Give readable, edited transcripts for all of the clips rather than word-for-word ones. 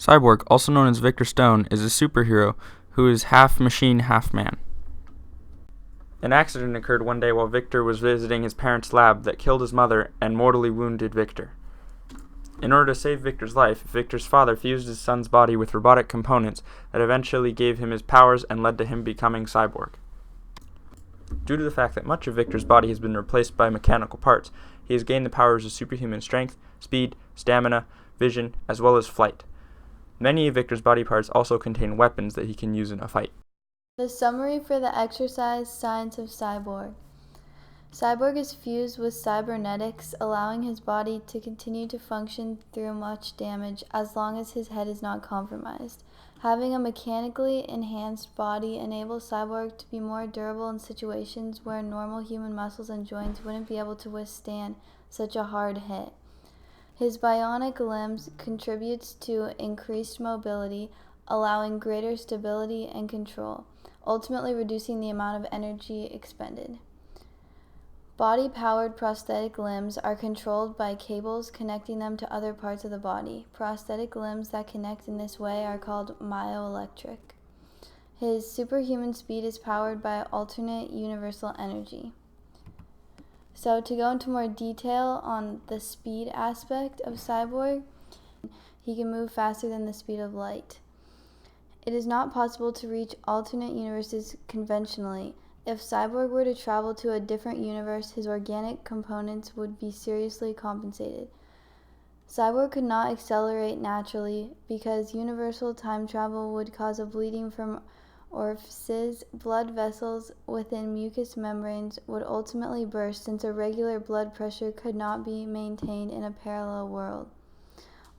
Cyborg, also known as Victor Stone, is a superhero who is half machine, half man. An accident occurred one day while Victor was visiting his parents' lab that killed his mother and mortally wounded Victor. In order to save Victor's life, Victor's father fused his son's body with robotic components that eventually gave him his powers and led to him becoming Cyborg. Due to the fact that much of Victor's body has been replaced by mechanical parts, he has gained the powers of superhuman strength, speed, stamina, vision, as well as flight. Many of Victor's body parts also contain weapons that he can use in a fight. The summary for the exercise Science of Cyborg. Cyborg is fused with cybernetics, allowing his body to continue to function through much damage as long as his head is not compromised. Having a mechanically enhanced body enables Cyborg to be more durable in situations where normal human muscles and joints wouldn't be able to withstand such a hard hit. His bionic limbs contributes to increased mobility, allowing greater stability and control, ultimately reducing the amount of energy expended. Body-powered prosthetic limbs are controlled by cables connecting them to other parts of the body. Prosthetic limbs that connect in this way are called myoelectric. His superhuman speed is powered by alternate universal energy. So to go into more detail on the speed aspect of Cyborg, he can move faster than the speed of light. It is not possible to reach alternate universes conventionally. If Cyborg were to travel to a different universe, his organic components would be seriously compensated. Cyborg could not accelerate naturally because universal time travel would cause a bleeding from orifices. Blood vessels within mucous membranes would ultimately burst since a regular blood pressure could not be maintained in a parallel world.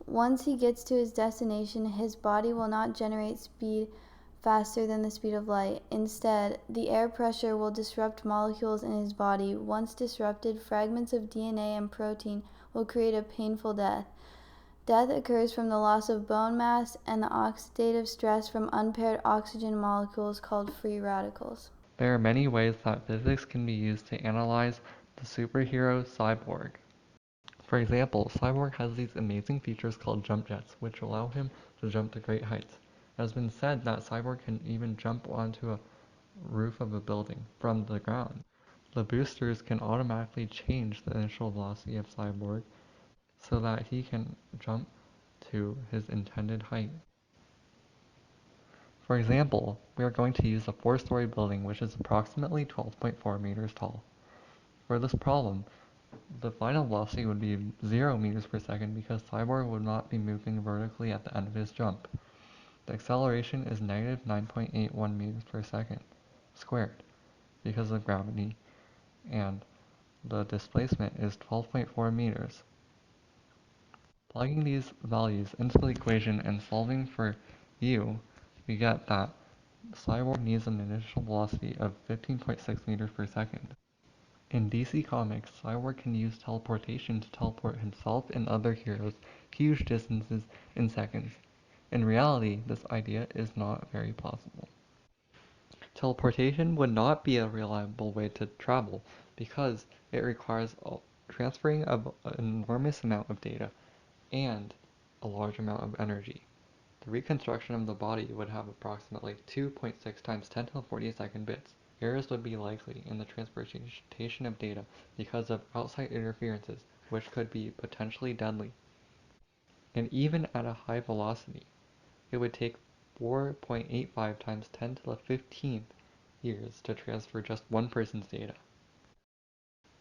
Once he gets to his destination, his body will not generate speed faster than the speed of light. Instead, the air pressure will disrupt molecules in his body. Once disrupted, fragments of DNA and protein will create a painful death. Death occurs from the loss of bone mass and the oxidative stress from unpaired oxygen molecules called free radicals. There are many ways that physics can be used to analyze the superhero Cyborg. For example, Cyborg has these amazing features called jump jets, which allow him to jump to great heights. It has been said that Cyborg can even jump onto a roof of a building from the ground. The boosters can automatically change the initial velocity of Cyborg so that he can jump to his intended height. For example, we are going to use a 4-story building which is approximately 12.4 meters tall. For this problem, the final velocity would be 0 meters per second because Cyborg would not be moving vertically at the end of his jump. The acceleration is negative 9.81 meters per second squared because of gravity, and the displacement is 12.4 meters. Plugging these values into the equation and solving for u, we get that Cyborg needs an initial velocity of 15.6 meters per second. In DC Comics, Cyborg can use teleportation to teleport himself and other heroes huge distances in seconds. In reality, this idea is not very plausible. Teleportation would not be a reliable way to travel because it requires transferring of an enormous amount of data and a large amount of energy. The reconstruction of the body would have approximately 2.6 times 10 to the 42nd bits. Errors would be likely in the transportation of data because of outside interferences, which could be potentially deadly. And even at a high velocity, it would take 4.85 times 10 to the 15th years to transfer just one person's data.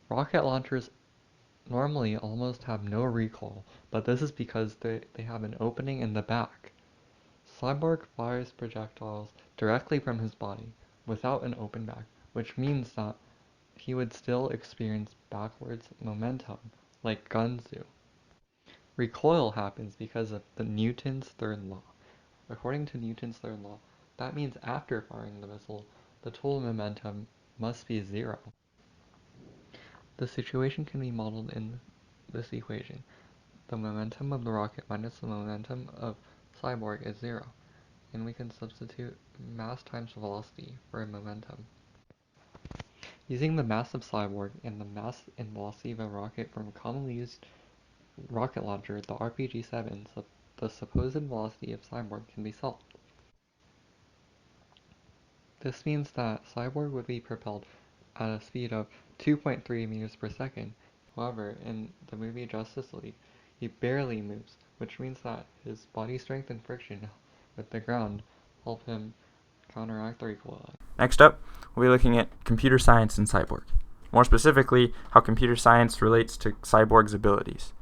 Rocket launchers normally almost have no recoil, but this is because they have an opening in the back. Cyborg fires projectiles directly from his body, without an open back, which means that he would still experience backwards momentum, like guns do. Recoil happens because of the Newton's third law. According to Newton's third law, that means after firing the missile, the total momentum must be zero. The situation can be modeled in this equation. The momentum of the rocket minus the momentum of Cyborg is zero, and we can substitute mass times velocity for momentum. Using the mass of Cyborg and the mass and velocity of a rocket from a commonly used rocket launcher, the RPG-7, the supposed velocity of Cyborg can be solved. This means that Cyborg would be propelled at a speed of 2.3 meters per second. However, in the movie Justice League, he barely moves, which means that his body strength and friction with the ground help him counteract the recoil. Next up, we'll be looking at computer science in Cyborg. More specifically, how computer science relates to Cyborg's abilities.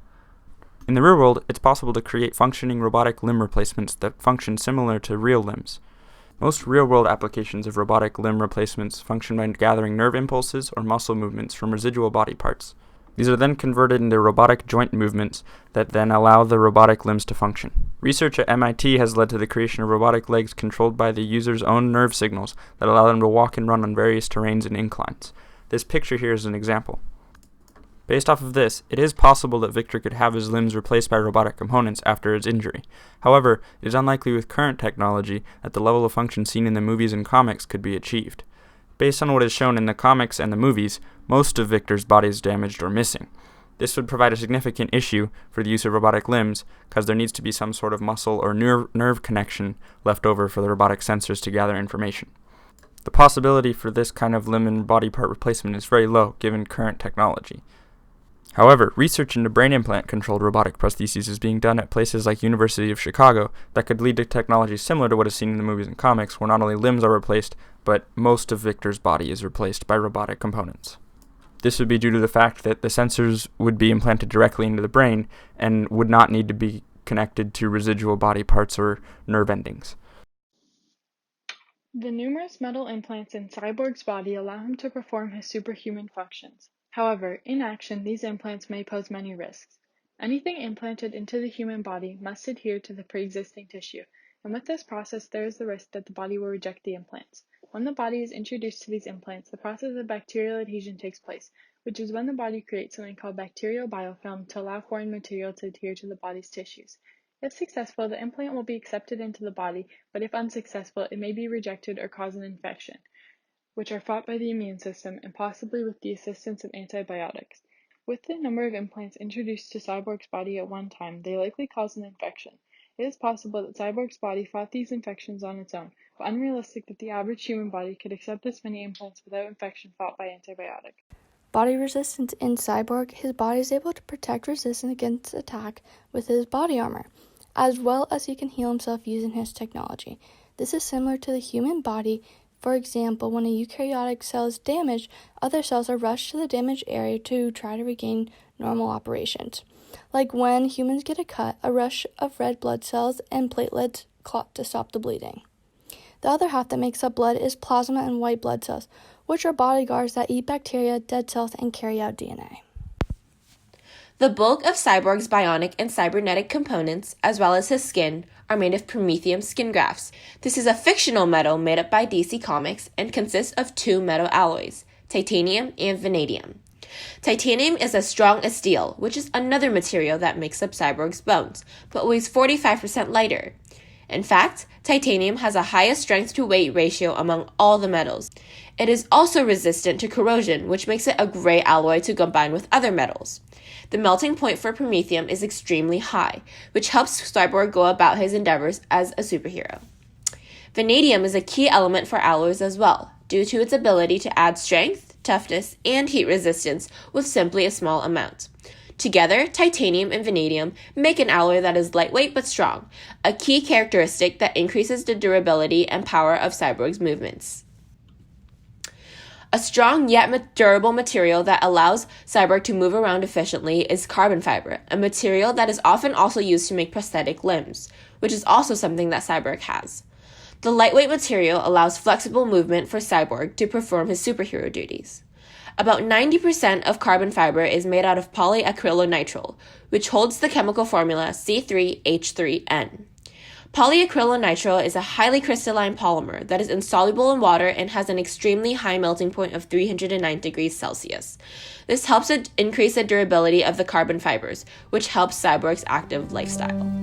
In the real world, it's possible to create functioning robotic limb replacements that function similar to real limbs. Most real-world applications of robotic limb replacements function by gathering nerve impulses or muscle movements from residual body parts. These are then converted into robotic joint movements that then allow the robotic limbs to function. Research at MIT has led to the creation of robotic legs controlled by the user's own nerve signals that allow them to walk and run on various terrains and inclines. This picture here is an example. Based off of this, it is possible that Victor could have his limbs replaced by robotic components after his injury. However, it is unlikely with current technology that the level of function seen in the movies and comics could be achieved. Based on what is shown in the comics and the movies, most of Victor's body is damaged or missing. This would provide a significant issue for the use of robotic limbs, because there needs to be some sort of muscle or nerve connection left over for the robotic sensors to gather information. The possibility for this kind of limb and body part replacement is very low given current technology. However, research into brain implant-controlled robotic prostheses is being done at places like University of Chicago that could lead to technology similar to what is seen in the movies and comics, where not only limbs are replaced, but most of Victor's body is replaced by robotic components. This would be due to the fact that the sensors would be implanted directly into the brain and would not need to be connected to residual body parts or nerve endings. The numerous metal implants in Cyborg's body allow him to perform his superhuman functions. However, in action, these implants may pose many risks. Anything implanted into the human body must adhere to the pre-existing tissue, and with this process there is the risk that the body will reject the implants. When the body is introduced to these implants, the process of bacterial adhesion takes place, which is when the body creates something called bacterial biofilm to allow foreign material to adhere to the body's tissues. If successful, the implant will be accepted into the body, but if unsuccessful, it may be rejected or cause an infection, which are fought by the immune system and possibly with the assistance of antibiotics. With the number of implants introduced to Cyborg's body at one time, they likely cause an infection. It is possible that Cyborg's body fought these infections on its own, but unrealistic that the average human body could accept this many implants without infection fought by antibiotics. Body resistance in Cyborg, his body is able to protect resistance against attack with his body armor, as well as he can heal himself using his technology. This is similar to the human body. For example, when a eukaryotic cell is damaged, other cells are rushed to the damaged area to try to regain normal operations. Like when humans get a cut, a rush of red blood cells and platelets clot to stop the bleeding. The other half that makes up blood is plasma and white blood cells, which are bodyguards that eat bacteria, dead cells, and carry out DNA. The bulk of Cyborg's bionic and cybernetic components, as well as his skin, are made of promethium skin grafts. This is a fictional metal made up by DC Comics and consists of two metal alloys, titanium and vanadium. Titanium is as strong as steel, which is another material that makes up Cyborg's bones, but weighs 45% lighter. In fact, titanium has the highest strength-to-weight ratio among all the metals. It is also resistant to corrosion, which makes it a great alloy to combine with other metals. The melting point for promethium is extremely high, which helps Cyborg go about his endeavors as a superhero. Vanadium is a key element for alloys as well, due to its ability to add strength, toughness, and heat resistance with simply a small amount. Together, titanium and vanadium make an alloy that is lightweight but strong, a key characteristic that increases the durability and power of Cyborg's movements. A strong yet durable material that allows Cyborg to move around efficiently is carbon fiber, a material that is often also used to make prosthetic limbs, which is also something that Cyborg has. The lightweight material allows flexible movement for Cyborg to perform his superhero duties. About 90% of carbon fiber is made out of polyacrylonitrile, which holds the chemical formula C3H3N. Polyacrylonitrile is a highly crystalline polymer that is insoluble in water and has an extremely high melting point of 309 degrees Celsius. This helps increase the durability of the carbon fibers, which helps Cyborg's active lifestyle.